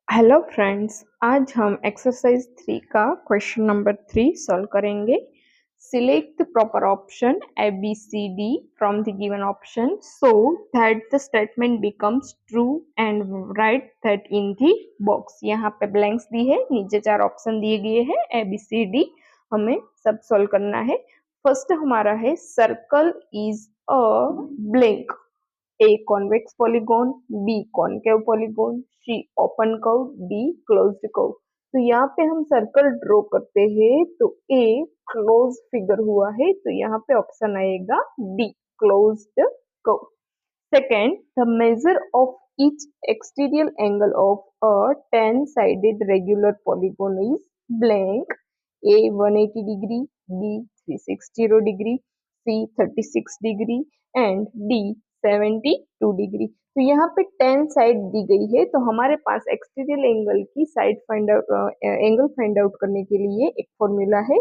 Hello friends, आज हम exercise 3 का क्वेश्चन नंबर 3 सॉल्व करेंगे। Select the proper option A B C D from the given option so that the statement becomes true and write that in the box. यहाँ पे blanks दी है, नीचे 4 option दिए गए हैं ए बी सी डी, हमें सब सॉल्व करना है। फर्स्ट हमारा है circle is a blank, A convex polygon, B concave polygon, C open curve, D closed curve। तो यहाँ पे हम सर्कल ड्रॉ करते हैं तो A क्लोज फिगर हुआ है, तो यहाँ पे ऑप्शन आएगा D closed curve। Second, the measure of each exterior angle of a 10-sided regular polygon is blank. A 180 degree, B 360 degree, C 36 degree and D 72 degree. तो यहाँ पे 10 साइड दी गई है, तो हमारे पास एक्सटीरियर एंगल की side find out angle find out करने के लिए एक फॉर्मूला है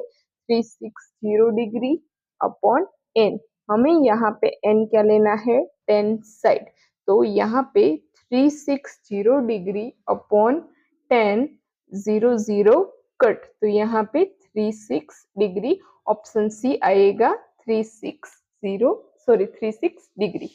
360 डिग्री अपॉन n। हमें यहाँ पे n क्या लेना है, 10 साइड, तो यहाँ पे 360 डिग्री अपॉन 10 0 कट, तो यहाँ पे 36 डिग्री, ऑप्शन सी आएगा 36 डिग्री।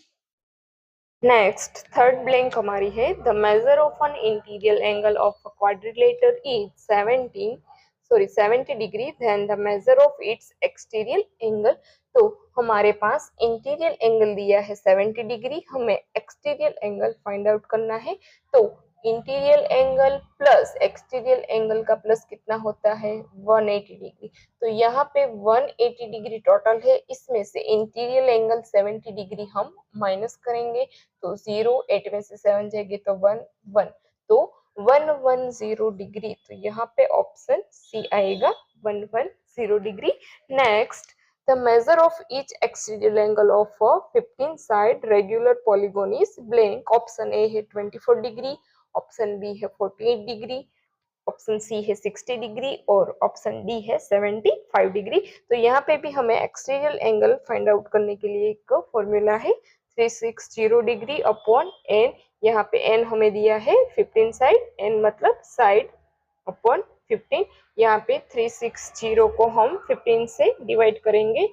नेक्स्ट थर्ड ब्लैंक हमारी है the measure of an interior angle of a quadrilateral is 70 degree then the measure of its exterior angle. तो हमारे पास इंटीरियर एंगल दिया है 70 डिग्री, हमें एक्सटीरियर एंगल फाइंड आउट करना है। तो interior angle plus exterior angle का प्लस कितना होता है, 180 डिग्री। तो यहाँ पे 180 डिग्री टोटल है, इसमें से इंटीरियर एंगल 70 डिग्री हम माइनस करेंगे, तो 0 8 में से 7 जाएगी तो 1 1, तो 110 डिग्री। तो यहाँ पे ऑप्शन सी आएगा 110 degree. Next the measure of each exterior angle of a 15 side regular polygon is blank। Option ए है 24 डिग्री, ऑप्शन बी है 48 डिग्री, ऑप्शन सी है 60 डिग्री और ऑप्शन डी है 75 डिग्री। तो यहाँ पे भी हमें एक्सटीरियर एंगल फाइंड आउट करने के लिए एक फॉर्मूला है 360 डिग्री अपॉन एन। यहाँ पे एन हमें दिया है 15 साइड, एन मतलब साइड अपॉन 15। यहाँ पे 360 को हम 15 से डिवाइड करेंगे,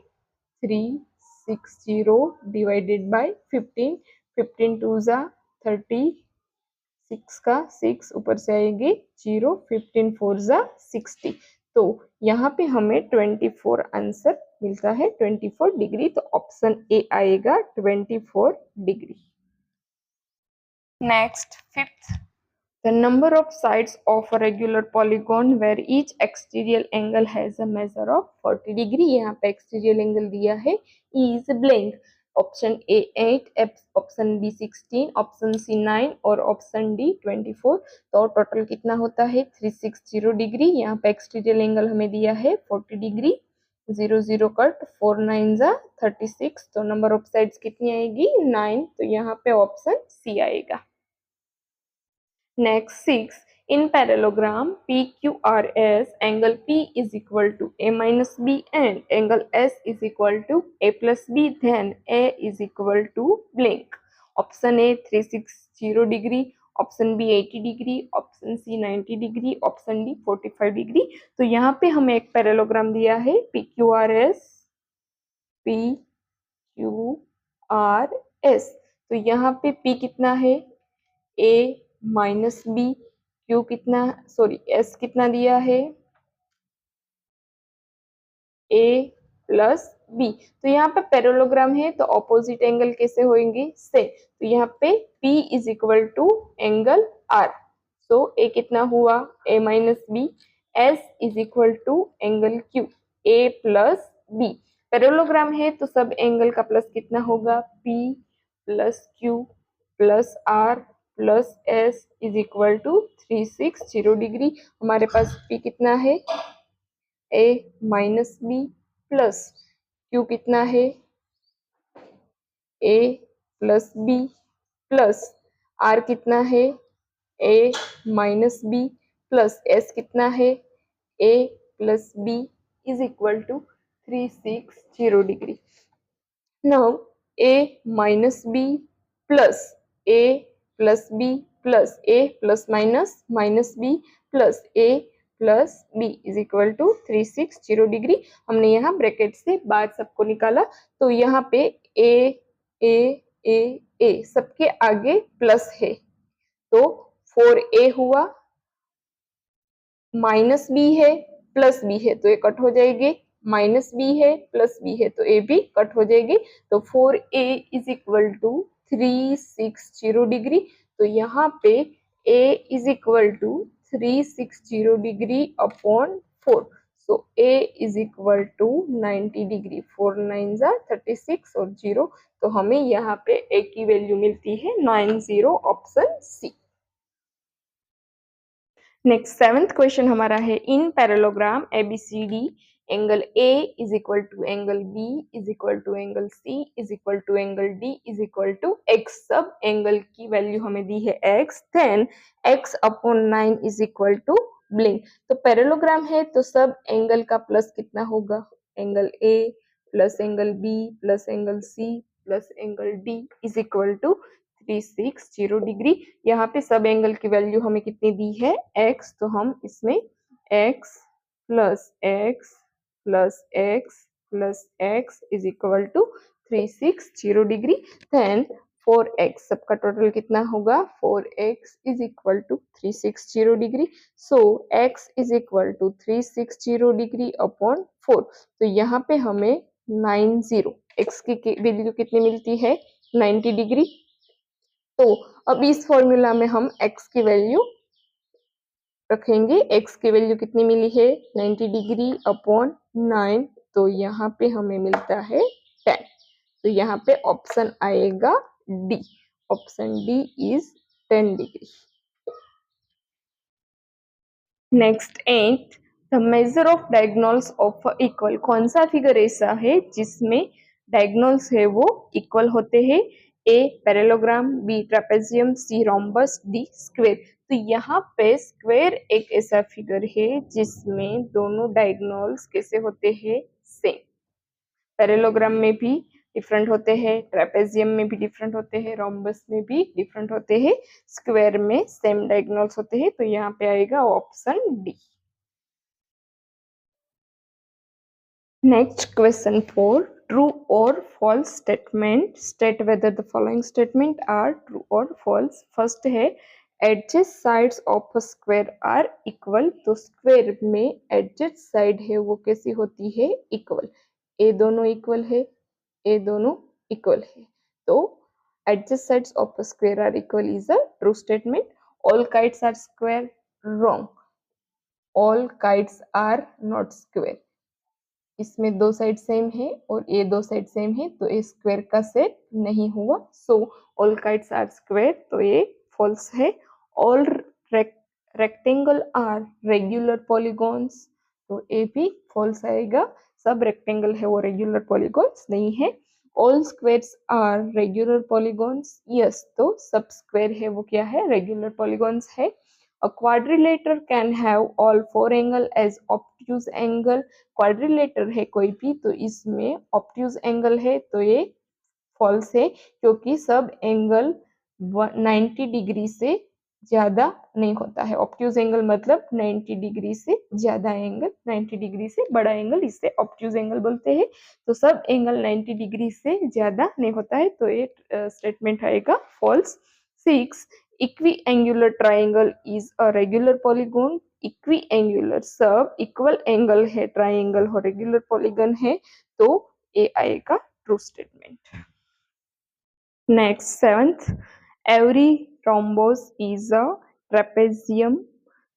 360 डिवाइडेड बाय 15, 15 टू जा 30, 6 का 6 ऊपर से आएगी 0, 15 4 जा 60। तो यहाँ पे हमें 24 आंसर मिलता है, 24 डिग्री, तो ऑप्शन ए आएगा 24 degree. Next fifth, the number of sides of a regular polygon where each exterior angle has a measure of 40 degree। यहाँ पे exterior angle दिया है is blank। Option A 8, option B 16, option C 9 और option D 24। तो total कितना होता है 360 degree. यहाँ पे एक्सटीरियर एंगल हमें दिया है 40 डिग्री, 0 0 कट, 4 9 जा 36, तो नंबर ऑफ साइड्स कितनी आएगी 9, तो यहाँ पे ऑप्शन सी आएगा। Next 6, in parallelogram PQRS, angle P is equal to A minus B and angle S is equal to A plus B, then A is equal to blank। Option A 360 degree, option B 80 degree, option C 90 degree, option D 45 degree. तो यहाँ पे हमें एक parallelogram दिया है PQRS, PQRS। तो यहाँ पे P कितना है, A माइनस बी, क्यू कितना, सॉरी एस कितना दिया है, ए प्लस बी। तो यहाँ पे पैरेललोग्राम है, तो ऑपोजिट एंगल कैसे होंगे से, तो यहाँ पे P is equal to angle R। So A कितना हुआ, A minus B, S is equal to angle Q, A plus B. Parallelogram है तो सब एंगल का प्लस कितना होगा, P plus Q plus R plus S is equal to 360 degree. हमारे पास P कितना है, A minus B plus Q कितना है, A plus B plus R कितना है, A minus B plus S कितना है, A plus B is equal to 360 degree. Now A minus B plus A plus B plus A plus minus minus B plus A plus B is equal to 360 degree. हमने यहाँ bracket से बाद सबको निकाला, तो यहाँ पे ए ए ए ए सबके आगे प्लस है, तो 4a हुआ, माइनस बी है प्लस बी है तो ये कट हो जाएगी, माइनस बी है प्लस बी है तो ए भी कट हो जाएगी, तो 4a is equal to 360 degree. तो यहाँ पे a is equal to 360 degree upon 4, so a is equal to 90 degree. 4 9 जा 36 और 0, तो हमें यहाँ पे a की वैल्यू मिलती है 90, option C. Next 7th question हमारा है, in parallelogram ABCD angle A is equal to angle B is equal to angle C is equal to angle D is equal to X। सब angle की value हमें दी है X, then X upon 9 is equal to blank. तो parallelogram है तो सब angle का प्लस कितना होगा, angle A plus angle B plus angle C plus angle D is equal to 360 degree. यहाँ पे सब एंगल की वैल्यू हमें कितनी दी है x, तो हम इसमें x plus x plus x plus x is equal to 360 degree. Then 4x सबका टोटल कितना होगा, 4x is equal to 360 degree. So x is equal to 360 degree upon 4, तो यहाँ पे हमें 90 x की वैल्यू कितनी मिलती है 90 डिग्री। तो अब इस फॉर्मूला में हम x की वैल्यू रखेंगे, x की वैल्यू कितनी मिली है 90 डिग्री अपॉन 9, तो यहाँ पे हमें मिलता है 10, तो यहाँ पे ऑप्शन आएगा D, option D is 10 degree. Next 8, the measure of diagonals of equal, कौन सा फिगर ऐसा है जिसमें डायगोनल्स है वो इक्वल होते हैं, A parallelogram, B trapezium, C rhombus, D square. तो यहाँ पे स्क्वायर एक ऐसा फिगर है जिसमें दोनों डायगोनल्स कैसे होते हैं, सेम। पैरेललोग्राम में भी डिफरेंट होते हैं, ट्रेपेजियम में भी डिफरेंट होते हैं, रोम्बस में भी डिफरेंट होते हैं, स्क्वायर में सेम डायगोनल्स होते हैं, तो यहाँ पे आएगा option D. Next question 4, true or false statement, state whether the following statement are true or false। First है adjacent sides of a square are equal, तो स्क्वायर में adjacent साइड है वो कैसी होती है, इक्वल। ए दोनों इक्वल है, ए दोनों इक्वल है, तो adjacent sides of a square are equal is a true statement। all kites are square, wrong, all kites are not square। इसमें दो साइड सेम है और ये दो साइड सेम है, तो ये स्क्वायर का सेट नहीं हुआ, so all kites are square, तो ये फॉल्स है। All rectangle are regular polygons, तो ये भी फॉल्स आएगा, सब रेक्टेंगल है वो रेगुलर पॉलीगॉन्स नहीं है। All squares are regular polygons, yes, तो सब स्क्वायर है वो क्या है, रेगुलर पॉलीगॉन्स है। A quadrilateral can have all four angle as obtuse angle, quadrilateral है कोई भी तो इसमें ऑब्ट्यूज एंगल है, तो ये फॉल्स है क्योंकि सब एंगल 90 डिग्री से ज्यादा नहीं होता है। ऑब्ट्यूज एंगल मतलब 90 डिग्री से ज्यादा एंगल, 90 डिग्री से बड़ा एंगल, इसे ऑब्ट्यूज एंगल बोलते हैं। तो सब एंगल 90 डिग्री से ज्यादा नहीं होता है, तो ये स्टेटमेंट आएगा false. 6, equiangular triangle is a regular polygon, equiangular सब इक्वल एंगल है, ट्राइंगल हो रेगुलर पॉलीगॉन है, तो ये आएगा true statement. Next 7th, every rhombus is a trapezium,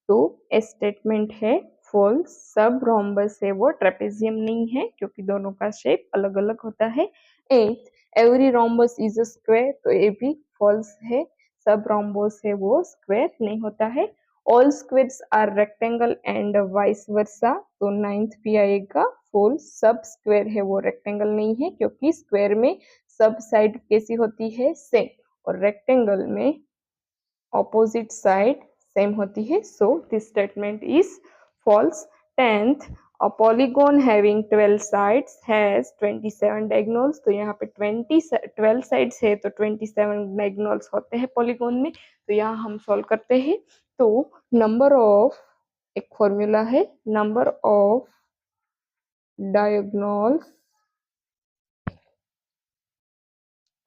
तो स्टेटमेंट है फॉल्स, सब रोम्बस है वो ट्रेपेजियम नहीं है क्योंकि दोनों का शेप अलग अलग होता है। 8, every rhombus is a square, तो ये भी फॉल्स है, सब रोम्बस है वो स्क्वायर नहीं होता है। All squares are rectangle and vice versa, तो 9th भी आएगा फॉल्स, सब स्क्वायर है वो रेक्टेंगल नहीं है क्योंकि स्क्वायर में सब साइड कैसी होती है, सेम, और रेक्टेंगल में ऑपोजिट साइड सेम होती है, so this statement is false. 10th, a polygon having 12 sides has 27 diagonals. तो यहाँ पे 12 साइड्स है तो 27 डायगोनल्स होते हैं पॉलीगॉन में। तो यहाँ हम सॉल्व करते हैं। तो नंबर ऑफ, एक फॉर्मूला है, number of diagonals,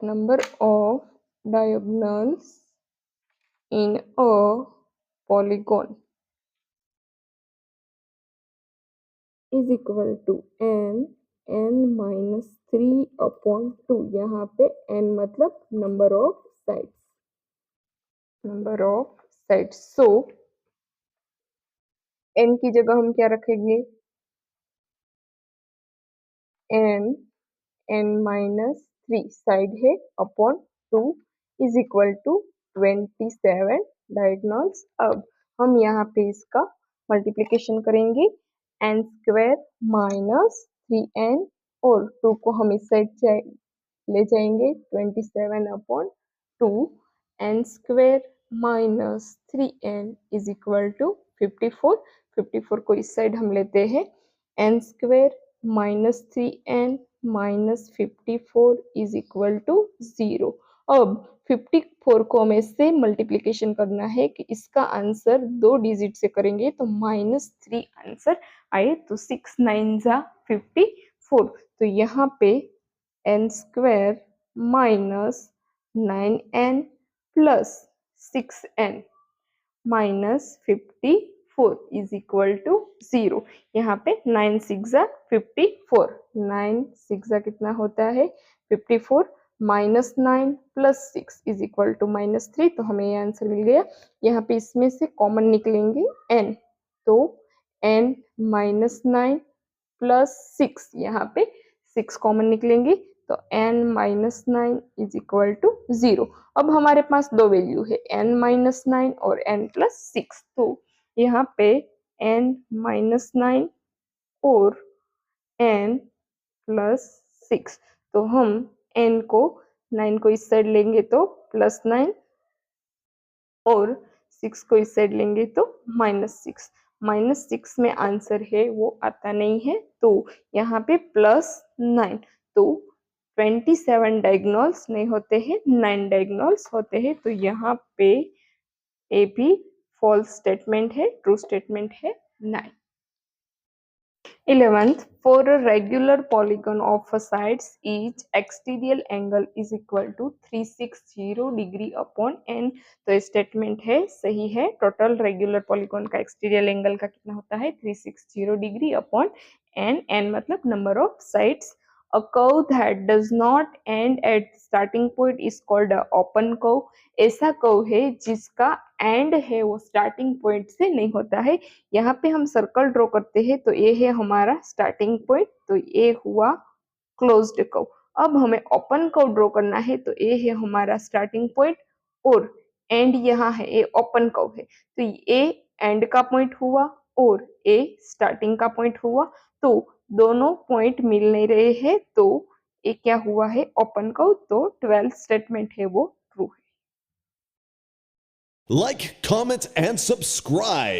number of diagonals in a polygon is equal to n minus 3 upon 2। यहाँ पे n मतलब number of sides, number of sides। so n की जगह हम क्या रखेंगे, n माइनस 3 साइड है upon 2 is equal to 27 diagonals. अब हम यहाँ पे इसका मल्टीप्लिकेशन करेंगे, n स्क्वायर माइनस 3n और 2 को हम इस साइड ले जाएंगे 27 upon 2, n square minus 3n is equal to 54। 54 को इस साइड हम लेते हैं, n square minus 3n minus 54 is equal to 0। अब 54 को हमें से मल्टीप्लीकेशन करना है कि इसका आंसर 2 डिजिट से करेंगे तो -3 आंसर आए। तो 6 9 जा 54। तो यहाँ पे n square minus 9n plus 6n minus 54 is equal to 0। यहाँ पे 9 6 54, 9 6 कितना होता है 54, minus 9 plus 6 is equal to -3। तो हमें ये आंसर मिल गया। यहाँ पे इसमें से कॉमन निकलेंगे n, तो n माइनस 9 प्लस 6, यहाँ पे 6 कॉमन निकलेंगे तो n minus 9 is equal to 0। अब हमारे पास दो वैल्यू है n माइनस 9 और n प्लस 6। तो यहाँ पे n माइनस 9 और n प्लस 6, तो हम n को 9 को इस साइड लेंगे तो +9 और 6 को इस साइड लेंगे तो -6। -6 में आंसर है वो आता नहीं है, तो यहाँ पे +9। तो 27 डायगोनल्स नहीं होते हैं, 9 डायगोनल्स होते हैं। तो यहाँ पे ए भी फॉल्स स्टेटमेंट है, ट्रू स्टेटमेंट है 9। 11th, for a regular polygon of a sides each exterior angle is equal to 360 degree upon n। तो स्टेटमेंट है सही है। टोटल रेगुलर पॉलीगॉन का एक्सटीरियर एंगल का कितना होता है 360 डिग्री अपॉन n, n मतलब number of sides. A curve that does not end at starting point is called a open curve। ऐसा कर्व है जिसका एंड है वो स्टार्टिंग पॉइंट से नहीं होता है। यहाँ पे हम सर्कल ड्रॉ करते हैं तो ये है हमारा स्टार्टिंग पॉइंट, तो ये हुआ क्लोज्ड कर्व। अब हमें ओपन कर्व ड्रॉ करना है तो ये है हमारा स्टार्टिंग पॉइंट और एंड यहाँ है, ये ओपन कर्व है। तो ये एंड का पॉइंट हुआ और ये स्टार्टिंग का पॉइंट हुआ, तो दोनों पॉइंट मिल नहीं रहे हैं, तो ये क्या हुआ है ओपन कर्व। तो 12 स्टेटमेंट है वो ट्रू है। Like, comment, and subscribe.